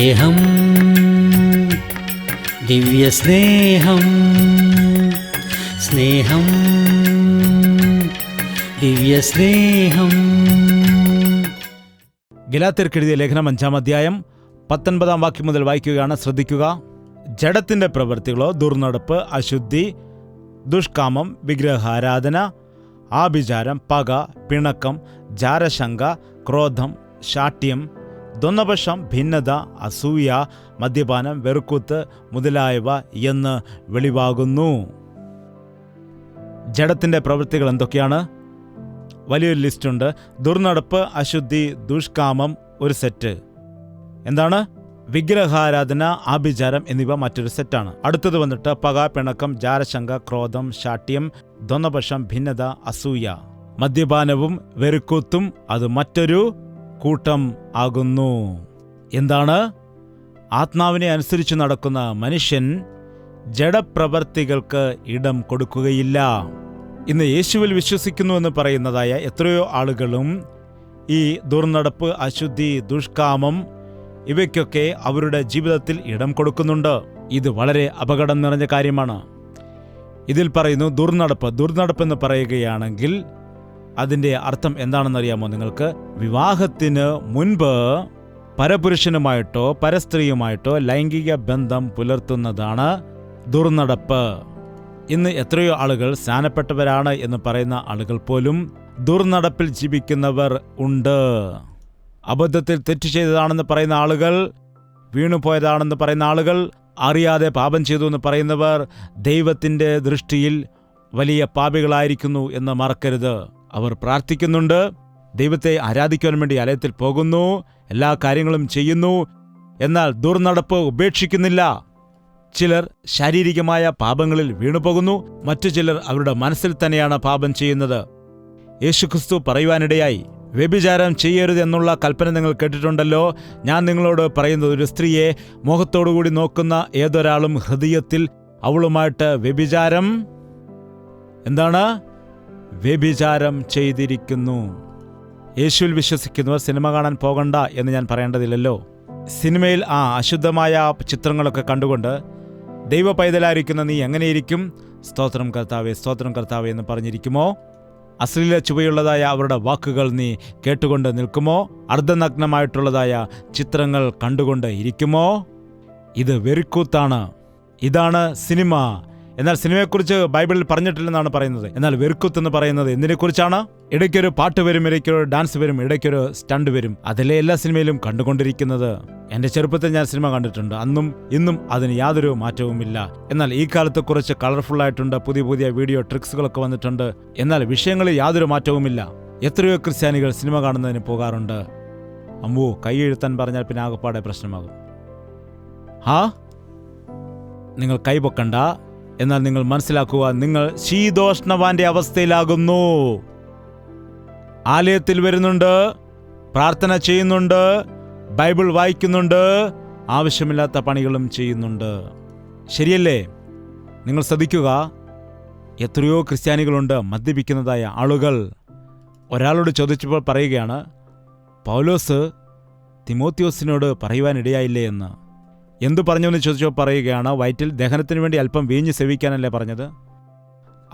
സ്നേഹം, ദിവ്യസ്നേഹം, സ്നേഹം, ദിവ്യസ്നേഹം. ഗലാത്യർക്കെഴുതിയ ലേഖനം 5-ാം അധ്യായം 19-ാം വാക്യം മുതൽ വായിക്കുകയാണ്. ശ്രദ്ധിക്കുക. ജഡത്തിന്റെ പ്രവൃത്തികളോ ദുർനടപ്പ്, അശുദ്ധി, ദുഷ്കാമം, വിഗ്രഹാരാധന, ആഭിചാരം, പക, പിണക്കം, ജാരശങ്ക, ക്രോധം, ശാഠ്യം, ദ്വന്ദ്വപക്ഷം, ഭിന്നത, അസൂയ, മദ്യപാനം, വെറുക്കൂത്ത് മുതലായവ എന്ന് വെളിവാകുന്നു. ജഡത്തിന്റെ പ്രവൃത്തികൾ എന്തൊക്കെയാണ്? വലിയൊരു ലിസ്റ്റുണ്ട്. ദുർനടപ്പ്, അശുദ്ധി, ദുഷ്കാമം ഒരു സെറ്റ്. എന്താണ്? വിഗ്രഹാരാധന, ആഭിചാരം എന്നിവ മറ്റൊരു സെറ്റാണ്. അടുത്തത് വന്നിട്ട് പക, പിണക്കം, ജാരശങ്ക, ക്രോധം, ശാഠ്യം, ദ്വന്ദ്വപക്ഷം, ഭിന്നത, അസൂയ. മദ്യപാനവും വെറുക്കൂത്തും അത് മറ്റൊരു കൂട്ടം ആകുന്നു. എന്താണ്? ആത്മാവിനെ അനുസരിച്ച് നടക്കുന്ന മനുഷ്യൻ ജഡപ്രവർത്തികൾക്ക് ഇടം കൊടുക്കുകയില്ല. ഇന്ന് യേശുവിൽ വിശ്വസിക്കുന്നുവെന്ന് പറയുന്നതായ എത്രയോ ആളുകളും ഈ ദുർനടപ്പ്, അശുദ്ധി, ദുഷ്കാമം ഇവയ്ക്കൊക്കെ അവരുടെ ജീവിതത്തിൽ ഇടം കൊടുക്കുന്നുണ്ട്. ഇത് വളരെ അപകടം നിറഞ്ഞ കാര്യമാണ്. ഇതിൽ പറയുന്നു ദുർനടപ്പെന്ന് പറയുകയാണെങ്കിൽ അതിൻ്റെ അർത്ഥം എന്താണെന്നറിയാമോ നിങ്ങൾക്ക്? വിവാഹത്തിന് മുൻപ് പരപുരുഷനുമായിട്ടോ പരസ്ത്രീയുമായിട്ടോ ലൈംഗിക ബന്ധം പുലർത്തുന്നതാണ് ദുർനടപ്പ്. ഇന്ന് എത്രയോ ആളുകൾ സ്നാനപ്പെട്ടവരാണ് എന്ന് പറയുന്ന ആളുകൾ പോലും ദുർനടപ്പിൽ ജീവിക്കുന്നവർ ഉണ്ട്. അബദ്ധത്തിൽ തെറ്റ് ചെയ്തതാണെന്ന് പറയുന്ന ആളുകൾ, വീണുപോയതാണെന്ന് പറയുന്ന ആളുകൾ, അറിയാതെ പാപം ചെയ്തു എന്ന് പറയുന്നവർ ദൈവത്തിൻ്റെ ദൃഷ്ടിയിൽ വലിയ പാപികളായിരിക്കുന്നു എന്ന് മറക്കരുത്. അവർ പ്രാർത്ഥിക്കുന്നുണ്ട്, ദൈവത്തെ ആരാധിക്കുവാൻ വേണ്ടി ആലയത്തിൽ പോകുന്നു, എല്ലാ കാര്യങ്ങളും ചെയ്യുന്നു, എന്നാൽ ദുർനടപ്പ് ഉപേക്ഷിക്കുന്നില്ല. ചിലർ ശാരീരികമായ പാപങ്ങളിൽ വീണുപോകുന്നു, മറ്റു ചിലർ അവരുടെ മനസ്സിൽ തന്നെയാണ് പാപം ചെയ്യുന്നത്. യേശുക്രിസ്തു പറയുവാനിടയായി, വ്യഭിചാരം ചെയ്യരുത് എന്നുള്ള കൽപ്പന നിങ്ങൾ കേട്ടിട്ടുണ്ടല്ലോ. ഞാൻ നിങ്ങളോട് പറയുന്നത്, ഒരു സ്ത്രീയെ മോഹത്തോടുകൂടി നോക്കുന്ന ഏതൊരാളും ഹൃദയത്തിൽ അവളുമായിട്ട് വ്യഭിചാരം ചെയ്തിരിക്കുന്നു. യേശുവിൽ വിശ്വസിക്കുന്നവർ സിനിമ കാണാൻ പോകണ്ട എന്ന് ഞാൻ പറയേണ്ടതില്ലല്ലോ. സിനിമയിൽ അശുദ്ധമായ ചിത്രങ്ങളൊക്കെ കണ്ടുകൊണ്ട് ദൈവ പൈതലായിരിക്കുന്ന നീ എങ്ങനെയിരിക്കും? സ്തോത്രം കർത്താവേ, സ്തോത്രം കർത്താവേ എന്ന് പറഞ്ഞിരിക്കുമോ? അശ്ലീല ചുവയുള്ളതായ അവരുടെ വാക്കുകൾ നീ കേട്ടുകൊണ്ട് നിൽക്കുമോ? അർദ്ധനഗ്നമായിട്ടുള്ളതായ ചിത്രങ്ങൾ കണ്ടുകൊണ്ട് ഇരിക്കുമോ? ഇത് വെറുക്കൂത്താണ്. ഇതാണ് സിനിമ. എന്നാൽ സിനിമയെക്കുറിച്ച് ബൈബിളിൽ പറഞ്ഞിട്ടില്ലെന്നാണ് പറയുന്നത്. എന്നാൽ വെറുക്കൂത്ത് എന്ന് പറയുന്നത് എന്തിനെക്കുറിച്ചാണ്? ഇടയ്ക്കൊരു പാട്ട് വരും, ഇടയ്ക്കൊരു ഡാൻസ് വരും, ഇടയ്ക്കൊരു സ്റ്റണ്ട് വരും. അതിലെ എല്ലാ സിനിമയിലും കണ്ടുകൊണ്ടിരിക്കുന്നത്. എൻ്റെ ചെറുപ്പത്തിൽ ഞാൻ സിനിമ കണ്ടിട്ടുണ്ട്. അന്നും ഇന്നും അതിന് യാതൊരു മാറ്റവുമില്ല. എന്നാൽ ഈ കാലത്ത് കുറച്ച് കളർഫുള്ളായിട്ടുണ്ട്, പുതിയ പുതിയ വീഡിയോ ട്രിക്സുകളൊക്കെ വന്നിട്ടുണ്ട്. എന്നാൽ വിഷയങ്ങളിൽ യാതൊരു മാറ്റവുമില്ല. എത്രയോ ക്രിസ്ത്യാനികൾ സിനിമ കാണുന്നതിന് പോകാറുണ്ട്. അമ്മോ, കൈയെഴുത്താൻ പറഞ്ഞാൽ പിന്നെ ആകപ്പാടെ പ്രശ്നമാകും. നിങ്ങൾ കൈപൊക്കണ്ട. എന്നാൽ നിങ്ങൾ മനസ്സിലാക്കുക, നിങ്ങൾ ശീതോഷ്ണവാന്റെ അവസ്ഥയിലാകുന്നു. ആലയത്തിൽ വരുന്നുണ്ട്, പ്രാർത്ഥന ചെയ്യുന്നുണ്ട്, ബൈബിൾ വായിക്കുന്നുണ്ട്, ആവശ്യമില്ലാത്ത പണികളും ചെയ്യുന്നുണ്ട്. ശരിയല്ലേ? നിങ്ങൾ ശ്രദ്ധിക്കുക, എത്രയോ ക്രിസ്ത്യാനികളുണ്ട് മദ്യപിക്കുന്നതായ ആളുകൾ. ഒരാളോട് ചോദിച്ചപ്പോൾ പറയുകയാണ്, പൗലോസ് തിമോത്തിയോസിനോട് പറയുവാനിടയായില്ലേ എന്ന്. എന്തു പറഞ്ഞുവെന്ന് ചോദിച്ചപ്പോൾ പറയുകയാണ്, വയറ്റിൽ ദഹനത്തിന് വേണ്ടി അല്പം വീഞ്ഞ് സേവിക്കാനല്ലേ പറഞ്ഞത്?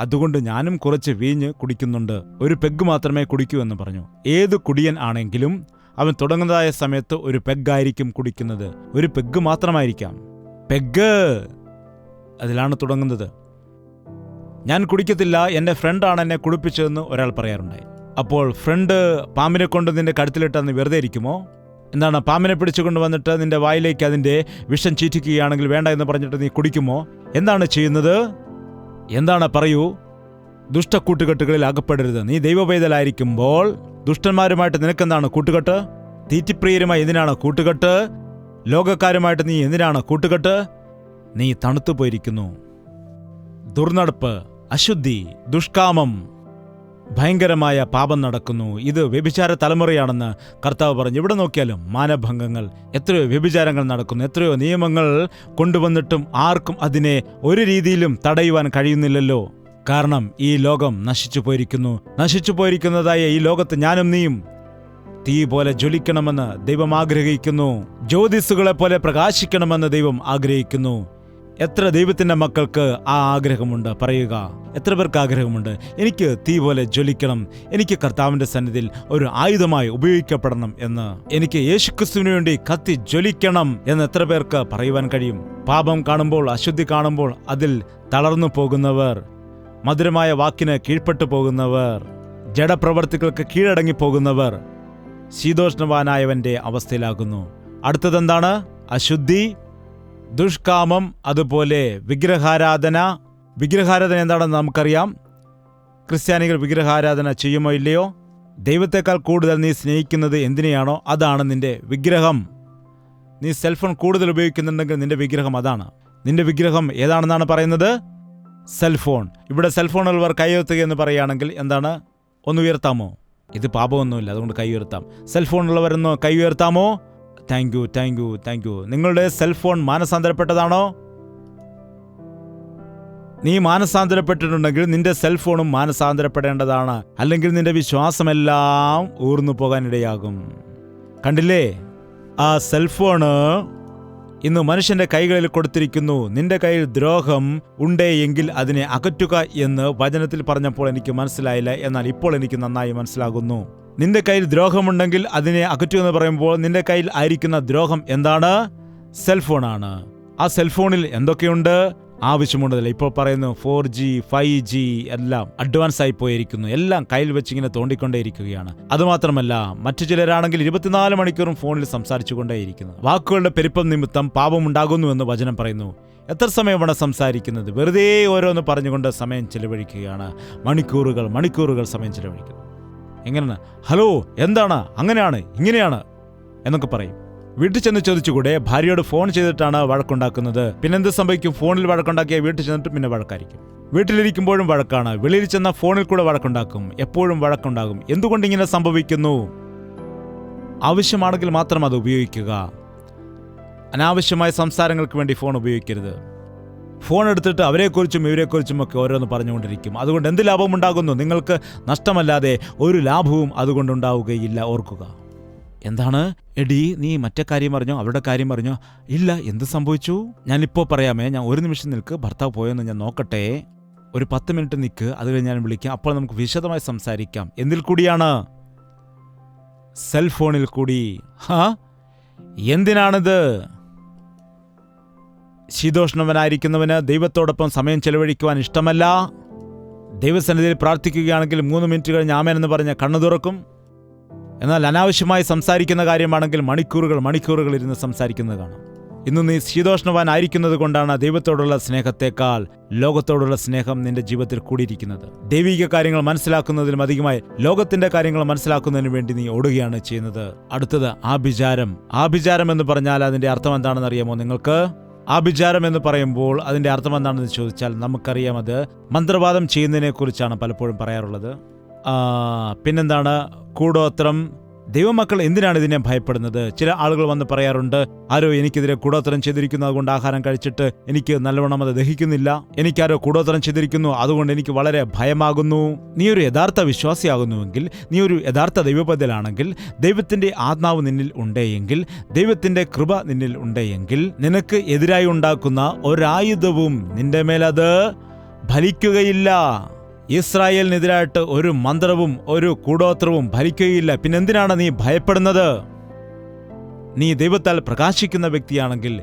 അതുകൊണ്ട് ഞാനും കുറച്ച് വീഞ്ഞ് കുടിക്കുന്നുണ്ട്, ഒരു പെഗ് മാത്രമേ കുടിക്കൂ എന്ന് പറഞ്ഞു. ഏത് കുടിയൻ ആണെങ്കിലും അവൻ തുടങ്ങുന്നതായ സമയത്ത് ഒരു പെഗ്ഗായിരിക്കും കുടിക്കുന്നത്. ഒരു പെഗ് മാത്രമായിരിക്കാം. പെഗ് അതിലാണ് തുടങ്ങുന്നത്. ഞാൻ കുടിക്കത്തില്ല, എൻ്റെ ഫ്രണ്ടാണ് എന്നെ കുടിപ്പിച്ചതെന്ന് ഒരാൾ പറയാറുണ്ടായി. അപ്പോൾ ഫ്രണ്ട് പാമ്പിനെ കൊണ്ട് നിന്റെ കഴുത്തിലിട്ടെന്ന് വെറുതെ ഇരിക്കുമോ? എന്താണ്, പാമ്പിനെ പിടിച്ചുകൊണ്ട് വന്നിട്ട് നിന്റെ വായിലേക്ക് അതിൻ്റെ വിഷം ചീറ്റിക്കുകയാണെങ്കിൽ വേണ്ട എന്ന് പറഞ്ഞിട്ട് നീ കുടിക്കുമോ? എന്താണ് ചെയ്യുന്നത്? എന്താണ് പറയൂ? ദുഷ്ടക്കൂട്ടുകെട്ടുകളിൽ അകപ്പെടരുത്. നീ ദൈവപൈതലായിരിക്കുമ്പോൾ ദുഷ്ടന്മാരുമായിട്ട് നിനക്കെന്താണ് കൂട്ടുകെട്ട്? തീറ്റിപ്രിയരുമായി എന്തിനാണ് കൂട്ടുകെട്ട്? ലോകക്കാരുമായിട്ട് നീ എന്തിനാണ് കൂട്ടുകെട്ട്? നീ തണുത്തുപോയിരിക്കുന്നു. ദുർനടപ്പ്, അശുദ്ധി, ദുഷ്കാമം, ഭയങ്കരമായ പാപം നടക്കുന്നു. ഇത് വ്യഭിചാര തലമുറയാണെന്ന് കർത്താവ് പറഞ്ഞു. ഇവിടെ നോക്കിയാലും മാനഭംഗങ്ങൾ, എത്രയോ വ്യഭിചാരങ്ങൾ നടക്കുന്നു. എത്രയോ നിയമങ്ങൾ കൊണ്ടുവന്നിട്ടും ആർക്കും അതിനെ ഒരു രീതിയിലും തടയുവാൻ കഴിയുന്നില്ലല്ലോ. കാരണം ഈ ലോകം നശിച്ചു പോയിരിക്കുന്നതായ ഈ ലോകത്ത് ഞാനും നീയും തീ പോലെ ജ്വലിക്കണമെന്ന് ദൈവം ആഗ്രഹിക്കുന്നു. ജ്യോതിസ്സുകളെ പോലെ പ്രകാശിക്കണമെന്ന് ദൈവം ആഗ്രഹിക്കുന്നു. എത്ര ദൈവത്തിന്റെ മക്കൾക്ക് ആ ആഗ്രഹമുണ്ട്? പറയുക. എത്ര പേർക്ക് ആഗ്രഹമുണ്ട്? എനിക്ക് തീ പോലെ ജ്വലിക്കണം, എനിക്ക് കർത്താവിന്റെ സന്നിധിയിൽ ഒരു ആയുധമായി ഉപയോഗിക്കപ്പെടണം എന്ന്, എനിക്ക് യേശുക്രിസ്തുവിന് വേണ്ടി കത്തി ജ്വലിക്കണം എന്ന് എത്ര പേർക്ക് പറയുവാൻ കഴിയും? പാപം കാണുമ്പോൾ, അശുദ്ധി കാണുമ്പോൾ അതിൽ തളർന്നു പോകുന്നവർ, മധുരമായ വാക്കിന് കീഴ്പ്പെട്ടു പോകുന്നവർ, ജഡപ്രവർത്തികൾക്ക് കീഴടങ്ങി പോകുന്നവർ ശീതോഷ്ണവാനായവന്റെ അവസ്ഥയിലാകുന്നു. അടുത്തതെന്താണ്? അശുദ്ധി, ദുഷ്കാമം, അതുപോലെ വിഗ്രഹാരാധന. വിഗ്രഹാരാധന എന്താണെന്ന് നമുക്കറിയാം. ക്രിസ്ത്യാനികൾ വിഗ്രഹാരാധന ചെയ്യുമോ ഇല്ലയോ? ദൈവത്തെക്കാൾ കൂടുതൽ നീ സ്നേഹിക്കുന്നത് എന്തിനെയാണോ അതാണ് നിന്റെ വിഗ്രഹം. നീ സെൽഫോൺ കൂടുതൽ ഉപയോഗിക്കുന്നുണ്ടെങ്കിൽ നിന്റെ വിഗ്രഹം അതാണ്. നിന്റെ വിഗ്രഹം ഏതാണെന്നാണ് പറയുന്നത്? സെൽഫോൺ. ഇവിടെ സെൽഫോണുള്ളവർ കൈ ഉയർത്തുക എന്ന് പറയുകയാണെങ്കിൽ എന്താണ്? ഒന്ന് ഉയർത്താമോ? ഇത് പാപമൊന്നുമില്ല, അതുകൊണ്ട് കൈ ഉയർത്താം. സെൽഫോണുള്ളവരൊന്ന് കൈ ഉയർത്താമോ? Thank you, thank you, thank you. നിങ്ങളുടെ സെൽഫോൺ മാനസാന്തരപ്പെട്ടതാണോ? നീ മാനസാന്തരപ്പെട്ടിട്ടുണ്ടെങ്കിൽ നിന്റെ സെൽഫോണും മാനസാന്തരപ്പെടേണ്ടതാണ്. അല്ലെങ്കിൽ നിന്റെ വിശ്വാസമെല്ലാം ഊർന്നു പോകാനിടയാകും. കണ്ടില്ലേ? ആ സെൽഫോണ് ഇന്ന് മനുഷ്യന്റെ കൈകളിൽ കൊടുത്തിരിക്കുന്നു. നിന്റെ കയ്യിൽ ദ്രോഹം ഉണ്ടേ എങ്കിൽ അതിനെ അകറ്റുക എന്ന് വചനത്തിൽ പറഞ്ഞപ്പോൾ എനിക്ക് മനസ്സിലായില്ല, എന്നാൽ ഇപ്പോൾ എനിക്ക് നന്നായി മനസ്സിലാകുന്നു. നിന്റെ കയ്യിൽ ദ്രോഹമുണ്ടെങ്കിൽ അതിനെ അകറ്റു എന്ന് പറയുമ്പോൾ നിന്റെ കയ്യിൽ ആയിരിക്കുന്ന ദ്രോഹം എന്താണ്? സെൽഫോണാണ്. ആ സെൽഫോണിൽ എന്തൊക്കെയുണ്ട്? ആവശ്യമുണ്ടതില്ല. ഇപ്പോൾ പറയുന്നു 4G 5G എല്ലാം അഡ്വാൻസ് ആയി പോയിരിക്കുന്നു. എല്ലാം കയ്യിൽ വെച്ചിങ്ങനെ തോണ്ടിക്കൊണ്ടേയിരിക്കുകയാണ്. അതുമാത്രമല്ല, മറ്റു ചിലരാണെങ്കിൽ 24 മണിക്കൂറും ഫോണിൽ സംസാരിച്ചുകൊണ്ടേയിരിക്കുന്നു. വാക്കുകളുടെ പെരുപ്പം നിമിത്തം പാപമുണ്ടാകുന്നുവെന്ന് വചനം പറയുന്നു. എത്ര സമയമാണ് സംസാരിക്കുന്നത്? വെറുതെ ഓരോന്ന് പറഞ്ഞുകൊണ്ട് സമയം ചെലവഴിക്കുകയാണ്. മണിക്കൂറുകൾ മണിക്കൂറുകൾ സമയം ചെലവഴിക്കുന്നു. എങ്ങനെയാണ്? ഹലോ, എന്താണ്, അങ്ങനെയാണ്, ഇങ്ങനെയാണ് എന്നൊക്കെ പറയും. വീട്ടിൽ ചെന്ന് ചോദിച്ചുകൂടെ? ഭാര്യയോട് ഫോൺ ചെയ്തിട്ടാണ് വഴക്കുണ്ടാക്കുന്നത്. പിന്നെന്ത് സംഭവിക്കും? ഫോണിൽ വഴക്കുണ്ടാക്കിയ വീട്ടിൽ ചെന്നിട്ട് പിന്നെ വഴക്കായിരിക്കും. വീട്ടിലിരിക്കുമ്പോഴും വഴക്കാണ്, വെളിയിൽ ചെന്ന ഫോണിൽ കൂടെ വഴക്കുണ്ടാക്കും. എപ്പോഴും വഴക്കുണ്ടാകും. എന്തുകൊണ്ട് ഇങ്ങനെ സംഭവിക്കുന്നു? ആവശ്യമാണെങ്കിൽ മാത്രം അത് ഉപയോഗിക്കുക. അനാവശ്യമായ സംസാരങ്ങൾക്ക് വേണ്ടി ഫോൺ ഉപയോഗിക്കരുത്. ഫോൺ എടുത്തിട്ട് അവരെക്കുറിച്ചും ഇവരെക്കുറിച്ചും ഒക്കെ ഓരോന്ന് പറഞ്ഞുകൊണ്ടിരിക്കും. അതുകൊണ്ട് എന്ത് ലാഭമുണ്ടാകുന്നു? നിങ്ങൾക്ക് നഷ്ടമല്ലാതെ ഒരു ലാഭവും അതുകൊണ്ടുണ്ടാവുകയില്ല. ഓർക്കുക. എന്താണ്? എടി, നീ മറ്റേ കാര്യം അറിഞ്ഞോ? അവരുടെ കാര്യം അറിഞ്ഞോ? ഇല്ല. എന്ത് സംഭവിച്ചു? ഞാനിപ്പോൾ പറയാമേ. ഞാൻ ഒരു നിമിഷം നിൽക്ക്. ഭർത്താവ് പോയെന്ന് ഞാൻ നോക്കട്ടെ. ഒരു 10 മിനിറ്റ് നിൽക്ക്. അത് കഴിഞ്ഞ് ഞാൻ വിളിക്കാം. അപ്പോൾ നമുക്ക് വിശദമായി സംസാരിക്കാം. എന്തിൽ കൂടിയാണ്? സെൽഫോണിൽ കൂടി. എന്തിനാണിത്? ശീതോഷ്ണവനായിരിക്കുന്നവന് ദൈവത്തോടൊപ്പം സമയം ചെലവഴിക്കുവാൻ ഇഷ്ടമല്ല. ദൈവസന്നിധിയിൽ പ്രാർത്ഥിക്കുകയാണെങ്കിൽ 3 മിനിറ്റ് കഴിഞ്ഞ് ആമേൻ എന്ന് പറഞ്ഞ് കണ്ണു തുറക്കും. എന്നാൽ അനാവശ്യമായി സംസാരിക്കുന്ന കാര്യമാണെങ്കിൽ മണിക്കൂറുകൾ ഇരുന്ന് സംസാരിക്കുന്നത് കാണാം. ഇന്ന് നീ ശീതോഷ്ണവാനായിരിക്കുന്നത് കൊണ്ടാണ് ദൈവത്തോടുള്ള സ്നേഹത്തെക്കാൾ ലോകത്തോടുള്ള സ്നേഹം നിന്റെ ജീവിതത്തിൽ കൂടിയിരിക്കുന്നത്. ദൈവിക കാര്യങ്ങൾ മനസ്സിലാക്കുന്നതിലും അധികമായി ലോകത്തിന്റെ കാര്യങ്ങൾ മനസ്സിലാക്കുന്നതിന് വേണ്ടി നീ ഓടുകയാണ് ചെയ്യുന്നത്. അടുത്തത് ആഭിചാരം. ആഭിചാരം എന്ന് പറഞ്ഞാൽ അതിന്റെ അർത്ഥം എന്താണെന്ന് അറിയാമോ നിങ്ങൾക്ക്? ആഭിചാരം എന്ന് പറയുമ്പോൾ അതിന്റെ അർത്ഥം എന്താണെന്ന് ചോദിച്ചാൽ നമുക്കറിയാം, അത് മന്ത്രവാദം ചെയ്യുന്നതിനെ കുറിച്ചാണ് പലപ്പോഴും പറയാറുള്ളത്. പിന്നെന്താണ്? കൂടോത്രം. ദൈവമക്കൾ എന്തിനാണ് ഇതിനെ ഭയപ്പെടുന്നത്? ചില ആളുകൾ വന്ന് പറയാറുണ്ട്, ആരോ എനിക്കെതിരെ കൂടോത്രം ചെയ്തിരിക്കുന്നു, അതുകൊണ്ട് ആഹാരം കഴിച്ചിട്ട് എനിക്ക് നല്ലവണ്ണം അത് ദഹിക്കുന്നില്ല. എനിക്കാരോ കൂടോത്രം ചെയ്തിരിക്കുന്നു, അതുകൊണ്ട് എനിക്ക് വളരെ ഭയമാകുന്നു. നീ ഒരു യഥാർത്ഥ വിശ്വാസിയാകുന്നുവെങ്കിൽ, നീ ഒരു യഥാർത്ഥ ദൈവപൈതലാണെങ്കിൽ, ദൈവത്തിന്റെ ആത്മാവ് നിന്നിൽ ഉണ്ടെങ്കിൽ, ദൈവത്തിന്റെ കൃപ നിന്നിൽ ഉണ്ടെങ്കിൽ, നിനക്ക് എതിരായി ഉണ്ടാക്കുന്ന ഒരായുധവും നിന്റെ മേലത് ഫലിക്കുകയില്ല. ഇസ്രായേലിനെതിരായിട്ട് ഒരു മന്ത്രവും ഒരു കൂടോത്രവും ഫലിക്കുകയില്ല. പിന്നെന്തിനാണ് നീ ഭയപ്പെടുന്നത്? നീ ദൈവത്താൽ പ്രകാശിക്കുന്ന വ്യക്തിയാണെങ്കിൽ,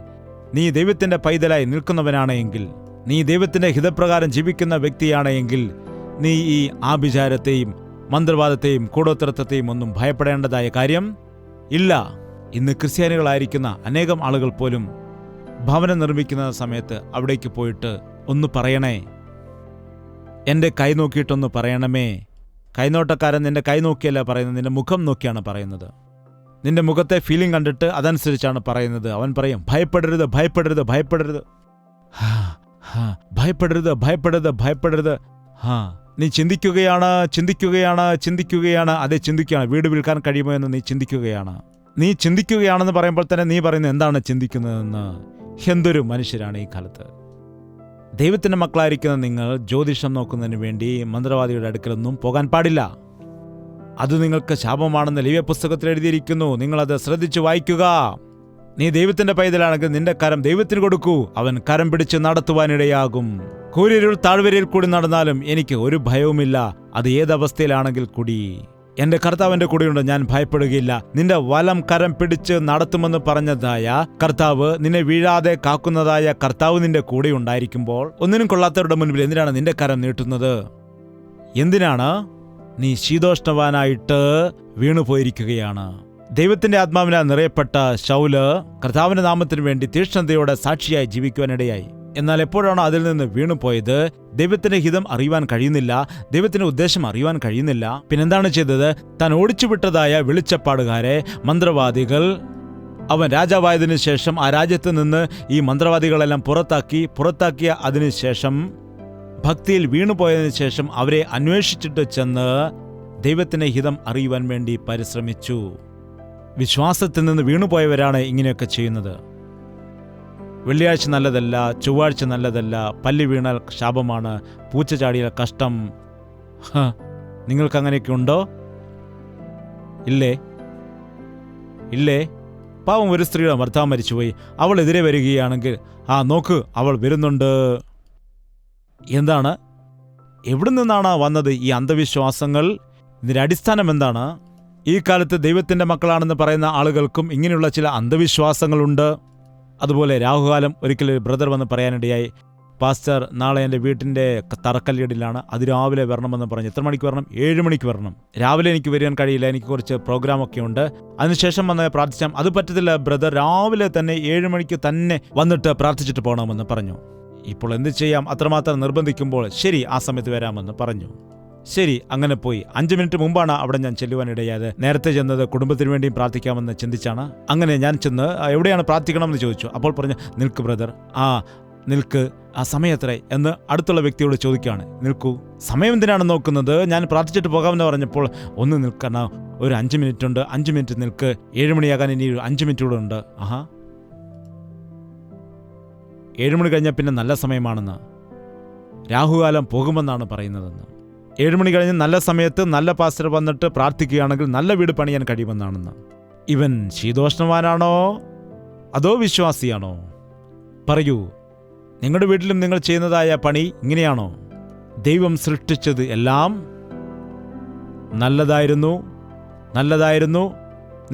നീ ദൈവത്തിന്റെ പൈതലായി നിൽക്കുന്നവനാണെങ്കിൽ, നീ ദൈവത്തിന്റെ ഹിതപ്രകാരം ജീവിക്കുന്ന വ്യക്തിയാണെങ്കിൽ, നീ ഈ ആഭിചാരത്തെയും മന്ത്രവാദത്തെയും കൂടോത്രത്തെയും ഒന്നും ഭയപ്പെടേണ്ടതായ കാര്യം ഇല്ല. ഇന്ന് ക്രിസ്ത്യാനികളായിരിക്കുന്ന അനേകം ആളുകൾ പോലും ഭവനം നിർമ്മിക്കുന്ന സമയത്ത് അവിടേക്ക് പോയിട്ട് ഒന്ന് പറയണേ, എൻ്റെ കൈ നോക്കിയിട്ടൊന്ന് പറയണമേ. കൈനോട്ടക്കാരൻ നിന്റെ കൈ നോക്കിയല്ല പറയുന്നത്, നിന്റെ മുഖം നോക്കിയാണ് പറയുന്നത്. നിന്റെ മുഖത്തെ ഫീലിംഗ് കണ്ടിട്ട് അതനുസരിച്ചാണ് പറയുന്നത്. അവൻ പറയും, ഭയപ്പെടരുത്, ഭയപ്പെടരുത്, ഭയപ്പെടരുത്, ഭയപ്പെടരുത്, ഭയപ്പെടരുത്, ഭയപ്പെടരുത്. നീ ചിന്തിക്കുകയാണ്, ചിന്തിക്കുകയാണ്, ചിന്തിക്കുകയാണ്. അതെ, ചിന്തിക്കുകയാണ്. വീട് വിൽക്കാൻ കഴിയുമോ എന്ന് നീ ചിന്തിക്കുകയാണ്. നീ ചിന്തിക്കുകയാണെന്ന് പറയുമ്പോൾ തന്നെ നീ പറയുന്നത് എന്താണ് ചിന്തിക്കുന്നതെന്ന്. എന്തൊരു മനുഷ്യരാണ് ഈ കാലത്ത്. ദൈവത്തിൻ്റെ മക്കളായിരിക്കുന്ന നിങ്ങൾ ജ്യോതിഷം നോക്കുന്നതിന് വേണ്ടി മന്ത്രവാദിയുടെ അടുക്കലൊന്നും പോകാൻ പാടില്ല. അത് നിങ്ങൾക്ക് ശാപമാണെന്ന് ലേവ്യ പുസ്തകത്തിൽ എഴുതിയിരിക്കുന്നു. നിങ്ങളത് ശ്രദ്ധിച്ചു വായിക്കുക. നീ ദൈവത്തിന്റെ പൈതലാണെങ്കിൽ നിന്റെ കരം ദൈവത്തിന് കൊടുക്കൂ, അവൻ കരം പിടിച്ച് നടത്തുവാനിടയാകും. കൂരിരുൾ താഴ്വരയിൽ കൂടി നടന്നാലും എനിക്ക് ഒരു ഭയവുമില്ല, അത് ഏതവസ്ഥയിലാണെങ്കിൽ കൂടി. എന്റെ കർത്താവിന്റെ കൂടെയുണ്ട്, ഞാൻ ഭയപ്പെടുകയില്ല. നിന്റെ വലം കരം പിടിച്ച് നടത്തുമെന്ന് പറഞ്ഞതായ കർത്താവ്, നിന്നെ വീഴാതെ കാക്കുന്നതായ കർത്താവ് നിന്റെ കൂടെ ഉണ്ടായിരിക്കുമ്പോൾ ഒന്നിനും കൊള്ളാത്തവരുടെ മുൻപിൽ എന്തിനാണ് നിന്റെ കരം നീട്ടുന്നത്? എന്തിനാണ്? നീ ശീതോഷ്ണവാനായിട്ട് വീണുപോയിരിക്കുകയാണ്. ദൈവത്തിന്റെ ആത്മാവിനാൽ നിറയപ്പെട്ട ശൗല് കർത്താവിന്റെ നാമത്തിനു വേണ്ടി തീക്ഷ്ണതയോടെ സാക്ഷിയായി ജീവിക്കുവാനിടയായി. എന്നാൽ എപ്പോഴാണോ അതിൽ നിന്ന് വീണുപോയത്, ദൈവത്തിന്റെ ഹിതം അറിയുവാൻ കഴിയുന്നില്ല, ദൈവത്തിന്റെ ഉദ്ദേശം അറിയുവാൻ കഴിയുന്നില്ല. പിന്നെന്താണ് ചെയ്തത്? താൻ ഓടിച്ചുവിട്ടതായ വെളിച്ചപ്പാടുകാരെ, മന്ത്രവാദികൾ, അവൻ രാജാവായതിനു ശേഷം ആ രാജ്യത്ത് നിന്ന് ഈ മന്ത്രവാദികളെല്ലാം പുറത്താക്കിയ അതിനുശേഷം ഭക്തിയിൽ വീണുപോയതിനു ശേഷം അവരെ അന്വേഷിച്ചിട്ട് ചെന്ന് ദൈവത്തിന്റെ ഹിതം അറിയുവാൻ വേണ്ടി പരിശ്രമിച്ചു. വിശ്വാസത്തിൽ നിന്ന് വീണുപോയവരാണ് ഇങ്ങനെയൊക്കെ ചെയ്യുന്നത്. വെള്ളിയാഴ്ച നല്ലതല്ല, ചൊവ്വാഴ്ച നല്ലതല്ല, പല്ലി വീണാൽ ശാപമാണ്, പൂച്ച ചാടിയാൽ കഷ്ടം. നിങ്ങൾക്ക് അങ്ങനെയൊക്കെ ഉണ്ടോ? ഇല്ലേ? പാവം ഒരു സ്ത്രീയുടെ ഭർത്താവ് മരിച്ചുപോയി, അവൾ എതിരെ വരികയാണെങ്കിൽ നോക്ക്, അവൾ വരുന്നുണ്ട്. എന്താണ്? എവിടെ നിന്നാണ് വന്നത് ഈ അന്ധവിശ്വാസങ്ങൾ? ഇതിന്റെ അടിസ്ഥാനം എന്താണ്? ഈ കാലത്ത് ദൈവത്തിന്റെ മക്കളാണെന്ന് പറയുന്ന ആളുകൾക്കും ഇങ്ങനെയുള്ള ചില അന്ധവിശ്വാസങ്ങളുണ്ട്. അതുപോലെ രാഹുകാലം ഒരിക്കൽ ഒരു ബ്രദർ വന്ന് പറയാനിടയായി, പാസ്റ്റർ നാളെ എൻ്റെ വീട്ടിൻ്റെ തറക്കല്ലിടലാണ്, അതിരാവിലെ വരണമെന്ന് പറഞ്ഞു. എത്ര മണിക്ക് വരണം? 7 മണിക്ക് വരണം. രാവിലെ എനിക്ക് വരാൻ കഴിയില്ല, എനിക്ക് കുറച്ച് പ്രോഗ്രാമൊക്കെ ഉണ്ട്, അതിനുശേഷം വന്ന് പ്രാർത്ഥിച്ചാൽ. അത് പറ്റത്തില്ല ബ്രദർ, രാവിലെ തന്നെ 7 മണിക്ക് തന്നെ വന്നിട്ട് പ്രാർത്ഥിച്ചിട്ട് പോകണമെന്ന് പറഞ്ഞു. ഇപ്പോൾ എന്ത് ചെയ്യാം? അത്രമാത്രം നിർബന്ധിക്കുമ്പോൾ ശരി, ആ സമയത്ത് വരാമെന്ന് പറഞ്ഞു. ശരി, അങ്ങനെ പോയി. 5 മിനിറ്റ് മുമ്പാണ് അവിടെ ഞാൻ ചെല്ലുവാനിടയായത്. നേരത്തെ ചെന്നത് കുടുംബത്തിന് വേണ്ടിയും പ്രാർത്ഥിക്കാമെന്ന് ചിന്തിച്ചാണ്. അങ്ങനെ ഞാൻ ചെന്ന് എവിടെയാണ് പ്രാർത്ഥിക്കണമെന്ന് ചോദിച്ചു. അപ്പോൾ പറഞ്ഞു, നിൽക്ക് ബ്രദർ, നിൽക്ക്, ആ സമയം എത്ര എന്ന് അടുത്തുള്ള വ്യക്തിയോട് ചോദിക്കുകയാണ്. നിൽക്കൂ, സമയം എന്തിനാണ് നോക്കുന്നത്? ഞാൻ പ്രാർത്ഥിച്ചിട്ട് പോകാമെന്ന് പറഞ്ഞപ്പോൾ, ഒന്ന് നിൽക്കണം, ഒരു 5 മിനിറ്റ് ഉണ്ട്, 5 മിനിറ്റ് നിൽക്ക്, 7 മണിയാകാൻ ഇനി 5 മിനിറ്റ് കൂടെ ഉണ്ട്. 7 മണി കഴിഞ്ഞാൽ പിന്നെ നല്ല സമയമാണെന്ന്, രാഹുകാലം പോകുമെന്നാണ് പറയുന്നതെന്ന്. 7 മണി കഴിഞ്ഞ് നല്ല സമയത്ത് നല്ല പാസ്റ്റർ വന്നിട്ട് പ്രാർത്ഥിക്കുകയാണെങ്കിൽ നല്ല വീട് പണിയാൻ കഴിയുമെന്നാണെന്ന്. ഇവൻ ശീതോഷ്ണവാനാണോ അതോ വിശ്വാസിയാണോ? പറയൂ, നിങ്ങളുടെ വീട്ടിലും നിങ്ങൾ ചെയ്യുന്നതായ പണി ഇങ്ങനെയാണോ? ദൈവം സൃഷ്ടിച്ചത് എല്ലാം നല്ലതായിരുന്നു.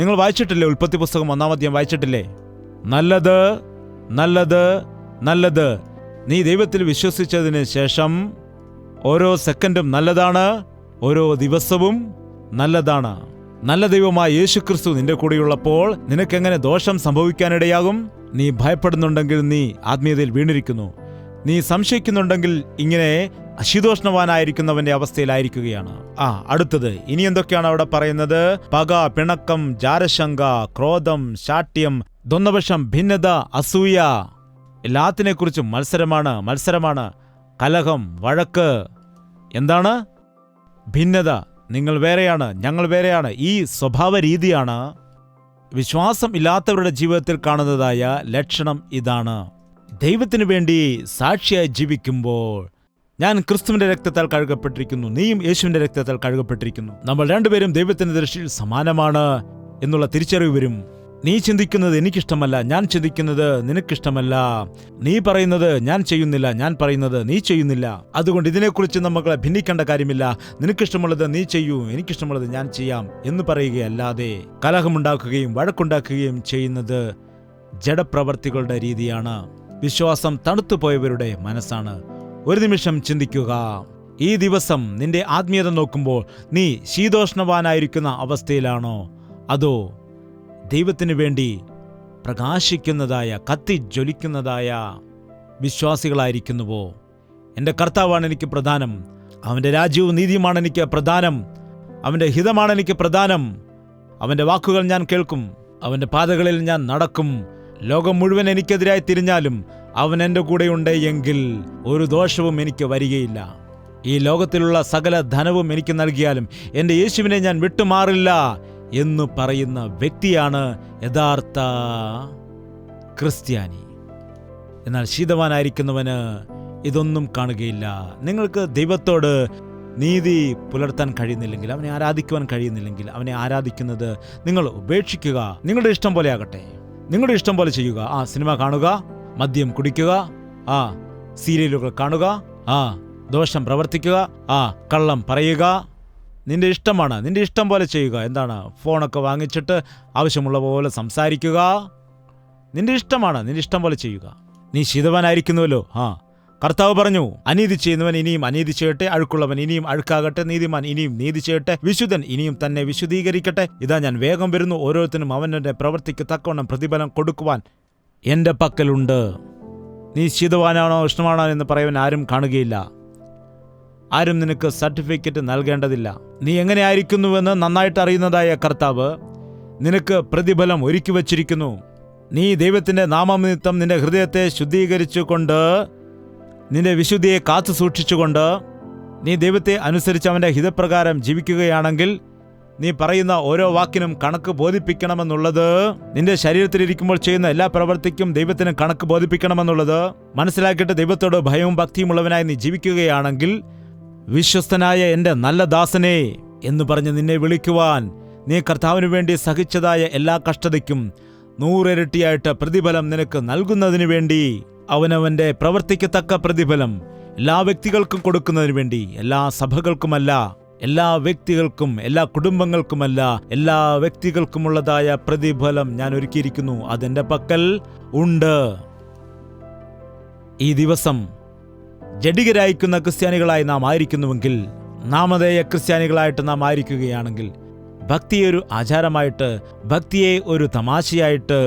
നിങ്ങൾ വായിച്ചിട്ടില്ലേ? ഉൽപ്പത്തി പുസ്തകം 1-ാം അധ്യായം വായിച്ചിട്ടില്ലേ? നല്ലത്. നീ ദൈവത്തിൽ വിശ്വസിച്ചതിന് ശേഷം ഓരോ സെക്കൻഡും നല്ലതാണ്, ഓരോ ദിവസവും നല്ലതാണ്. നല്ല ദൈവമായ യേശുക്രിസ്തു നിന്റെ കൂടെയുള്ളപ്പോൾ നിനക്കെങ്ങനെ ദോഷം സംഭവിക്കാനിടയാകും? നീ ഭയപ്പെടുന്നുണ്ടെങ്കിൽ നീ ആത്മീയതയിൽ വീണിരിക്കുന്നു. നീ സംശയിക്കുന്നുണ്ടെങ്കിൽ ഇങ്ങനെ അശീതോഷ്ണവാനായിരിക്കുന്നവന്റെ അവസ്ഥയിലായിരിക്കുകയാണ്. അടുത്തത് ഇനി എന്തൊക്കെയാണ് അവിടെ പറയുന്നത്? പക, പിണക്കം, ജാരശങ്ക, ക്രോധം, ശാഠ്യം, ദ്വന്ദ്വപക്ഷം, ഭിന്നത, അസൂയ, എല്ലാത്തിനെക്കുറിച്ചും മത്സരമാണ്. കലഹം, വഴക്ക്. എന്താണ്? ഭിന്നത. നിങ്ങൾ വേറെയാണ്, ഞങ്ങൾ വേറെയാണ്. ഈ സ്വഭാവ രീതിയാണ് വിശ്വാസം ഇല്ലാത്തവരുടെ ജീവിതത്തിൽ കാണുന്നതായ ലക്ഷണം. ഇതാണ്. ദൈവത്തിനു വേണ്ടി സാക്ഷിയായി ജീവിക്കുമ്പോൾ, ഞാൻ ക്രിസ്തുവിന്റെ രക്തത്താൽ കഴുകപ്പെട്ടിരിക്കുന്നു, നീയും യേശുവിന്റെ രക്തത്താൽ കഴുകപ്പെട്ടിരിക്കുന്നു, നമ്മൾ രണ്ടുപേരും ദൈവത്തിന്റെ ദൃഷ്ടിയിൽ സമാനമാണ് എന്നുള്ള തിരിച്ചറിവ് വരും. നീ ചിന്തിക്കുന്നത് എനിക്കിഷ്ടമല്ല, ഞാൻ ചിന്തിക്കുന്നത് നിനക്കിഷ്ടമല്ല. നീ പറയുന്നത് ഞാൻ ചെയ്യുന്നില്ല, ഞാൻ പറയുന്നത് നീ ചെയ്യുന്നില്ല. അതുകൊണ്ട് ഇതിനെക്കുറിച്ച് നമ്മളെ ഭിന്നിക്കേണ്ട കാര്യമില്ല. നിനക്കിഷ്ടമുള്ളത് നീ ചെയ്യൂ, എനിക്കിഷ്ടമുള്ളത് ഞാൻ ചെയ്യാം എന്ന് പറയുകയല്ലാതെ കലഹമുണ്ടാക്കുകയും വഴക്കുണ്ടാക്കുകയും ചെയ്യുന്നത് ജഡപ്രവർത്തികളുടെ രീതിയാണ്. വിശ്വാസം തണുത്തുപോയവരുടെ മനസ്സാണ്. ഒരു നിമിഷം ചിന്തിക്കുക. ഈ ദിവസം നിന്റെ ആത്മീയത നോക്കുമ്പോൾ നീ ശീതോഷ്ണവാനായിരിക്കുന്ന അവസ്ഥയിലാണോ അതോ ദൈവത്തിനു വേണ്ടി പ്രകാശിക്കുന്നതായ കത്തിജ്വലിക്കുന്നതായ വിശ്വാസികളായിരിക്കുന്നുവോ? എൻ്റെ കർത്താവാണ് എനിക്ക് പ്രധാനം, അവൻ്റെ രാജ്യവും നീതിയുമാണ് എനിക്ക് പ്രധാനം, അവൻ്റെ ഹിതമാണ് എനിക്ക് പ്രധാനം, അവൻ്റെ വാക്കുകൾ ഞാൻ കേൾക്കും, അവൻ്റെ പാതകളിൽ ഞാൻ നടക്കും. ലോകം മുഴുവൻ എനിക്കെതിരായി തിരിഞ്ഞാലും അവൻ എൻ്റെ കൂടെയുണ്ട് എങ്കിൽ ഒരു ദോഷവും എനിക്ക് വരികയില്ല. ഈ ലോകത്തിലുള്ള സകല ധനവും എനിക്ക് നൽകിയാലും എൻ്റെ യേശുവിനെ ഞാൻ വിട്ടുമാറില്ല എന്ന് പറയുന്ന വ്യക്തിയാണ് യഥാർത്ഥ ക്രിസ്ത്യാനി. എന്നാൽ ശീതവാനായിരിക്കുന്നവന് ഇതൊന്നും കാണുകയില്ല. നിങ്ങൾക്ക് ദൈവത്തോട് നീതി പുലർത്താൻ കഴിയുന്നില്ലെങ്കിൽ, അവനെ ആരാധിക്കുവാൻ കഴിയുന്നില്ലെങ്കിൽ, അവനെ ആരാധിക്കുന്നത് നിങ്ങൾ ഉപേക്ഷിക്കുക. നിങ്ങളുടെ ഇഷ്ടം പോലെ ആകട്ടെ, നിങ്ങളുടെ ഇഷ്ടം പോലെ ചെയ്യുക. സിനിമ കാണുക, മദ്യം കുടിക്കുക, സീരിയലുകൾ കാണുക, ദോഷം പ്രവർത്തിക്കുക, കള്ളം പറയുക. നിന്റെ ഇഷ്ടമാണ്, നിന്റെ ഇഷ്ടം പോലെ ചെയ്യുക. എന്താണ്? ഫോണൊക്കെ വാങ്ങിച്ചിട്ട് ആവശ്യമുള്ള പോലെ സംസാരിക്കുക. നിന്റെ ഇഷ്ടമാണ്, നിന്റെ ഇഷ്ടം പോലെ ചെയ്യുക. നീ ശീതവാനായിരിക്കുന്നുവല്ലോ. കർത്താവ് പറഞ്ഞു, അനീതി ചെയ്യുന്നവൻ ഇനിയും അനീതി ചെയ്യട്ടെ, അഴുക്കുള്ളവൻ ഇനിയും അഴുക്കാകട്ടെ, നീതിമാൻ ഇനിയും നീതി ചെയ്യട്ടെ, വിശുദ്ധൻ ഇനിയും തന്നെ വിശുദ്ധീകരിക്കട്ടെ. ഇതാ ഞാൻ വേഗം വരുന്നു, ഓരോരുത്തരും അവനവന്റെ പ്രവൃത്തിക്ക് തക്കവണ്ണം പ്രതിഫലം കൊടുക്കുവാൻ എൻ്റെ പക്കലുണ്ട്. നീ ശീതവാനാണോ ഉഷ്ണമാണോ എന്ന് പറയുവാൻ ആരും കാണുകയില്ല. ആരും നിനക്ക് സർട്ടിഫിക്കറ്റ് നൽകേണ്ടതില്ല. നീ എങ്ങനെയായിരിക്കുന്നുവെന്ന് നന്നായിട്ട് അറിയുന്നതായ കർത്താവ് നിനക്ക് പ്രതിഫലം ഒരുക്കി വച്ചിരിക്കുന്നു. നീ ദൈവത്തിൻ്റെ നാമനിമിത്തം നിന്റെ ഹൃദയത്തെ ശുദ്ധീകരിച്ചുകൊണ്ട്, നിന്റെ വിശുദ്ധിയെ കാത്തു സൂക്ഷിച്ചുകൊണ്ട്, നീ ദൈവത്തെ അനുസരിച്ച് അവൻ്റെ ഹിതപ്രകാരം ജീവിക്കുകയാണെങ്കിൽ, നീ പറയുന്ന ഓരോ വാക്കിനും കണക്ക് ബോധിപ്പിക്കണമെന്നുള്ളത്, നിന്റെ ശരീരത്തിലിരിക്കുമ്പോൾ ചെയ്യുന്ന എല്ലാ പ്രവൃത്തിക്കും ദൈവത്തിന് കണക്ക് ബോധിപ്പിക്കണമെന്നുള്ളത് മനസ്സിലാക്കിയിട്ട് ദൈവത്തോട് ഭയവും ഭക്തിയുമുള്ളവനായി നീ ജീവിക്കുകയാണെങ്കിൽ, വിശ്വസ്തനായ എൻ്റെ നല്ല ദാസനെ എന്ന് പറഞ്ഞ് നിന്നെ വിളിക്കുവാൻ, നീ കർത്താവിനു വേണ്ടി സഹിച്ചതായ എല്ലാ കഷ്ടതയ്ക്കും 100 ഇരട്ടിയായിട്ട് പ്രതിഫലം നിനക്ക് നൽകുന്നതിന് വേണ്ടി, അവനവന്റെ പ്രവൃത്തിക്ക് തക്ക പ്രതിഫലം എല്ലാ വ്യക്തികൾക്കും കൊടുക്കുന്നതിന് വേണ്ടി, എല്ലാ സഭകൾക്കുമല്ല, എല്ലാ വ്യക്തികൾക്കും, എല്ലാ കുടുംബങ്ങൾക്കുമല്ല, എല്ലാ വ്യക്തികൾക്കുമുള്ളതായ പ്രതിഫലം ഞാൻ ഒരുക്കിയിരിക്കുന്നു. അതെന്റെ പക്കൽ ഉണ്ട്. ഈ ദിവസം ജഡികരായിരിക്കുന്ന ക്രിസ്ത്യാനികളായി നാം ആയിരിക്കുന്നുവെങ്കിൽ, നാമധേയ ക്രിസ്ത്യാനികളായിട്ട് നാം ആയിരിക്കുകയാണെങ്കിൽ, ഭക്തിയെ ഒരു ആചാരമായിട്ട്, ഭക്തിയെ ഒരു തമാശയായിട്ട്,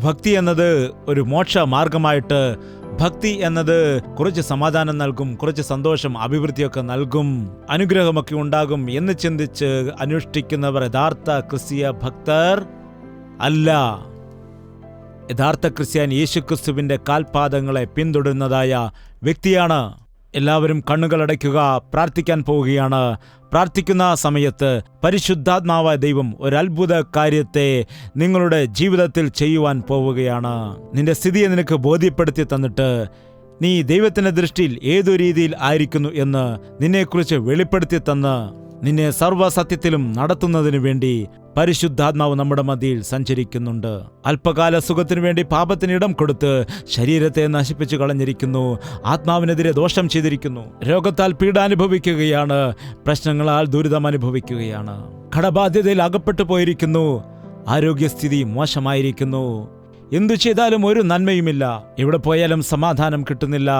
ഭക്തി എന്നത് ഒരു മോക്ഷ മാർഗമായിട്ട്, ഭക്തി എന്നത് കുറച്ച് സമാധാനം നൽകും, കുറച്ച് സന്തോഷം, അഭിവൃദ്ധിയൊക്കെ നൽകും, അനുഗ്രഹമൊക്കെ ഉണ്ടാകും എന്ന് ചിന്തിച്ച് അനുഷ്ഠിക്കുന്നവർ യഥാർത്ഥ ക്രിസ്തീയ ഭക്തർ അല്ല. യഥാർത്ഥ ക്രിസ്ത്യാനി യേശുക്രിസ്തുവിന്റെ കാൽപാദങ്ങളെ പിന്തുടരുന്നതായ വ്യക്തിയാണ്. എല്ലാവരും കണ്ണുകൾ അടയ്ക്കുക, പ്രാർത്ഥിക്കാൻ പോവുകയാണ്. പ്രാർത്ഥിക്കുന്ന സമയത്ത് പരിശുദ്ധാത്മാവായ ദൈവം ഒരു അത്ഭുത കാര്യത്തെ നിങ്ങളുടെ ജീവിതത്തിൽ ചെയ്യുവാൻ പോവുകയാണ്. നിന്റെ സ്ഥിതിയെ നിനക്ക് ബോധ്യപ്പെടുത്തി തന്നിട്ട്, നീ ദൈവത്തിന്റെ ദൃഷ്ടിയിൽ ഏതു രീതിയിൽ ആയിരിക്കുന്നു എന്ന് നിന്നെക്കുറിച്ച് വെളിപ്പെടുത്തി തന്ന്, നിന്നെ സർവ്വസത്യത്തിലും നടത്തുന്നതിനു വേണ്ടി പരിശുദ്ധാത്മാവ് നമ്മുടെ മധ്യയിൽ സഞ്ചരിക്കുന്നുണ്ട്. അല്പകാല സുഖത്തിനു വേണ്ടി പാപത്തിന് ഇടം കൊടുത്ത് ശരീരത്തെ നശിപ്പിച്ചു കളഞ്ഞിരിക്കുന്നു. ആത്മാവിനെതിരെ ദോഷം ചെയ്തിരിക്കുന്നു. രോഗത്താൽ പീഡ അനുഭവിക്കുകയാണ്. പ്രശ്നങ്ങളാൽ ദുരിതം അനുഭവിക്കുകയാണ്. കടബാധ്യതയിൽ അകപ്പെട്ടു പോയിരിക്കുന്നു. ആരോഗ്യസ്ഥിതി മോശമായിരിക്കുന്നു. എന്തു ചെയ്താലും ഒരു നന്മയുമില്ല. എവിടെ പോയാലും സമാധാനം കിട്ടുന്നില്ല.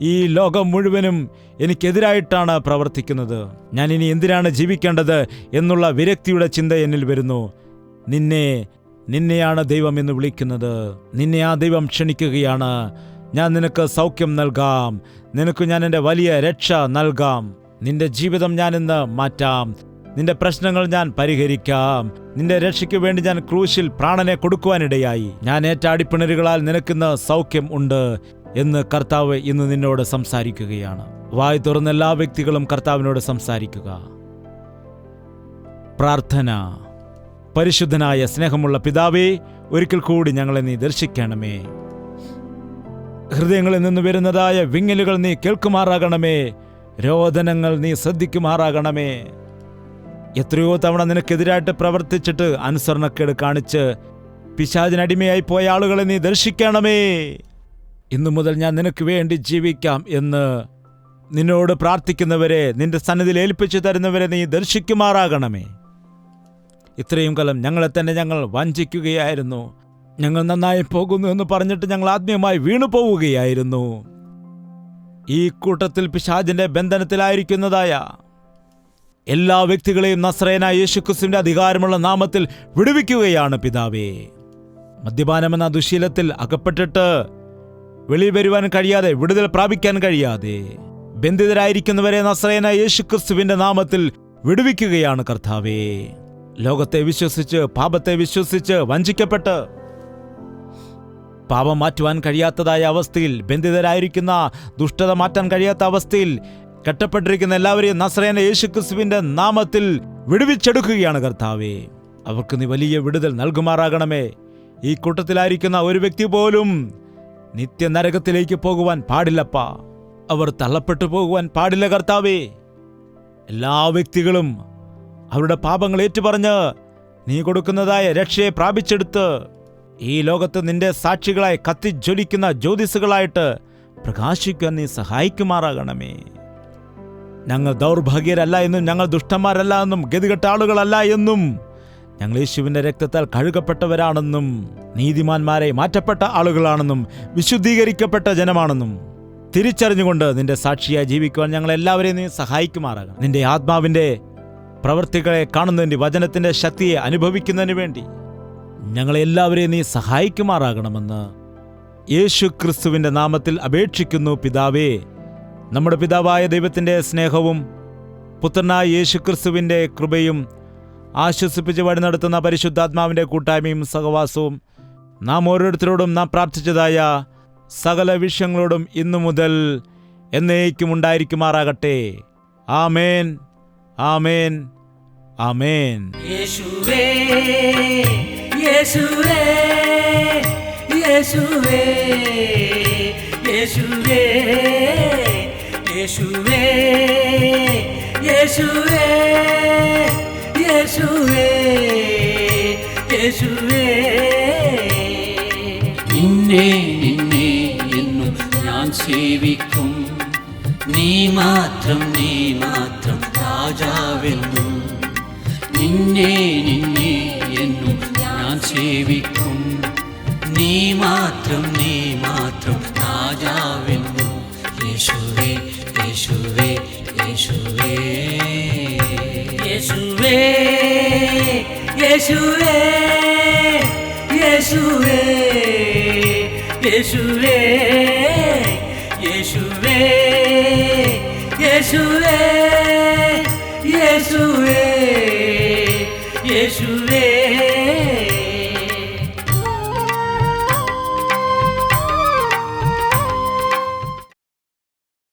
ഈ ലോകം മുഴുവനും എനിക്കെതിരായിട്ടാണ് പ്രവർത്തിക്കുന്നത്. ഞാൻ ഇനി എന്തിനാണ് ജീവിക്കേണ്ടത് എന്നുള്ള വിരക്തിയുടെ ചിന്ത എന്നിൽ വരുന്നു. നിന്നെയാണ് ദൈവം എന്ന് വിളിക്കുന്നത്. നിന്നെ ആ ദൈവം ക്ഷണിക്കുകയാണ്. ഞാൻ നിനക്ക് സൗഖ്യം നൽകാം. നിനക്ക് ഞാൻ എൻ്റെ വലിയ രക്ഷ നൽകാം. നിന്റെ ജീവിതം ഞാൻ ഇന്ന് മാറ്റാം. നിന്റെ പ്രശ്നങ്ങൾ ഞാൻ പരിഹരിക്കാം. നിന്റെ രക്ഷയ്ക്ക് വേണ്ടി ഞാൻ ക്രൂശിൽ പ്രാണനെ കൊടുക്കുവാനിടയായി. ഞാൻ ഏറ്റ അടിപ്പിണരുകളാൽ നിനക്കിന്ന് സൗഖ്യം ഉണ്ട് എന്ന് കർത്താവ് ഇന്ന് നിന്നോട് സംസാരിക്കുകയാണ്. വായ് തുറന്ന എല്ലാ വ്യക്തികളും കർത്താവിനോട് സംസാരിക്കുക. പ്രാർത്ഥന. പരിശുദ്ധനായ സ്നേഹമുള്ള പിതാവേ, ഒരിക്കൽ കൂടി ഞങ്ങളെ നീ ദർശിക്കണമേ. ഹൃദയങ്ങളിൽ നിന്ന് വരുന്നതായ വിങ്ങലുകൾ നീ കേൾക്കുമാറാകണമേ. രോദനങ്ങൾ നീ ശ്രദ്ധിക്കുമാറാകണമേ. എത്രയോ തവണ നിനക്കെതിരായിട്ട് പ്രവർത്തിച്ചിട്ട് അനുസരണക്കേട് കാണിച്ച് പിശാചിനടിമയായി പോയ ആളുകളെ നീ ദർശിക്കണമേ. ഇന്നു മുതൽ ഞാൻ നിനക്ക് വേണ്ടി ജീവിക്കാം എന്ന് നിന്നോട് പ്രാർത്ഥിക്കുന്നവരെ, നിന്റെ സന്നിധിയിൽ ഏൽപ്പിച്ചു തരുന്നവരെ നീ ദർശിക്കുമാറാകണമേ. ഇത്രയും കാലം ഞങ്ങളെ തന്നെ ഞങ്ങൾ വഞ്ചിക്കുകയായിരുന്നു. ഞങ്ങൾ നന്നായി പോകുന്നു എന്ന് പറഞ്ഞിട്ട് ഞങ്ങൾ ആത്മീയമായി വീണു പോവുകയായിരുന്നു. ഈ കൂട്ടത്തിൽ പിശാചിന്റെ ബന്ധനത്തിലായിരിക്കുന്നതായ എല്ലാ വ്യക്തികളെയും നസ്രയനായ യേശുക്രിസ്തുവിന്റെ അധികാരമുള്ള നാമത്തിൽ വിടുവിക്കുകയാണ് പിതാവേ. മദ്യപാനമെന്ന ദുശീലത്തിൽ അകപ്പെട്ടിട്ട് വെളിയിൽ വരുവാൻ കഴിയാതെ, വിടുതൽ പ്രാപിക്കാൻ കഴിയാതെ ബന്ധിതരായിരിക്കുന്നവരെ നസ്രയനായ യേശുക്രിസ്തുവിന്റെ നാമത്തിൽ വിടുവിക്കുകയാണ് കർത്താവേ. ലോകത്തെ വിശ്വസിച്ച്, പാപത്തെ വിശ്വസിച്ച് വഞ്ചിക്കപ്പെട്ട് പാപം മാറ്റുവാൻ കഴിയാത്തതായ അവസ്ഥയിൽ, ബന്ധിതരായിരിക്കുന്ന ദുഷ്ടത മാറ്റാൻ കഴിയാത്ത അവസ്ഥയിൽ കെട്ടപ്പെട്ടിരിക്കുന്ന എല്ലാവരെയും നസ്രയനായ യേശുക്രിസ്തുവിന്റെ നാമത്തിൽ വിടുവിച്ചെടുക്കുകയാണ് കർത്താവേ. അവർക്ക് നീ വലിയ വിടുതൽ നൽകുമാറാകണമേ. ഈ കൂട്ടത്തിലായിരിക്കുന്ന ഒരു വ്യക്തി പോലും നിത്യനരകത്തിലേക്ക് പോകുവാൻ പാടില്ലപ്പാ. അവർ തള്ളപ്പെട്ടു പോകുവാൻ പാടില്ല കർത്താവേ. എല്ലാ വ്യക്തികളും അവരുടെ പാപങ്ങൾ ഏറ്റുപറഞ്ഞ് നീ കൊടുക്കുന്നതായ രക്ഷയെ പ്രാപിച്ചെടുത്ത് ഈ ലോകത്ത് നിന്റെ സാക്ഷികളായി കത്തിജ്വലിക്കുന്ന ജ്യോതിസുകളായിട്ട് പ്രകാശിക്കാൻ നീ സഹായിക്കുമാറാകണമേ. ഞങ്ങൾ ദൗർഭാഗ്യരല്ല എന്നും ഞങ്ങൾ ദുഷ്ടന്മാരല്ല എന്നും ഗതികെട്ട ആളുകളല്ല എന്നും ഞങ്ങൾ യേശുവിൻ്റെ രക്തത്താൽ കഴുകപ്പെട്ടവരാണെന്നും നീതിമാന്മാരെ മാറ്റപ്പെട്ട ആളുകളാണെന്നും വിശുദ്ധീകരിക്കപ്പെട്ട ജനമാണെന്നും തിരിച്ചറിഞ്ഞുകൊണ്ട് നിന്റെ സാക്ഷിയായി ജീവിക്കുവാൻ ഞങ്ങൾ എല്ലാവരെയും നീ സഹായിക്കുമാറാകണം. നിന്റെ ആത്മാവിൻ്റെ പ്രവൃത്തികളെ കാണുന്നതിന്, വചനത്തിൻ്റെ ശക്തിയെ അനുഭവിക്കുന്നതിന് വേണ്ടി ഞങ്ങളെല്ലാവരെയും നീ സഹായിക്കുമാറാകണമെന്ന് യേശു ക്രിസ്തുവിൻ്റെ നാമത്തിൽ അപേക്ഷിക്കുന്നു പിതാവേ. നമ്മുടെ പിതാവായ ദൈവത്തിൻ്റെ സ്നേഹവും പുത്രനായ യേശു ക്രിസ്തുവിൻ്റെ കൃപയും ആശ്വസിപ്പിച്ച് വഴി നടത്തുന്ന പരിശുദ്ധാത്മാവിൻ്റെ കൂട്ടായ്മയും സഹവാസവും നാം ഓരോരുത്തരോടും നാം പ്രാർത്ഥിച്ചതായ സകല വിഷയങ്ങളോടും ഇന്നു മുതൽ എന്നേക്കും ഉണ്ടായിരിക്കുമാറാകട്ടെ. ആമേൻ, ആമേൻ, ആമേൻ. യേശുവേ യേശുവേ യേശുവേ യേശുവേ യേശുവേ യേശുവേ യേശുവേ യേശുവേ. നിന്നെ നിന്നെ എന്നും ഞാൻ സേവിക്കും, നീ മാത്രം രാജാവെന്നും. നിന്നെ നിന്നെ എന്നും ഞാൻ സേവിക്കും, നീ മാത്രം രാജാവെന്നും. യേശുവേ യേശുവേ യേശുവേ യേശുവേ യേശുവേ യേശുവേ യേശുവേ യേശുവേ യേശുവേ യേശുവേ യേശുവേ.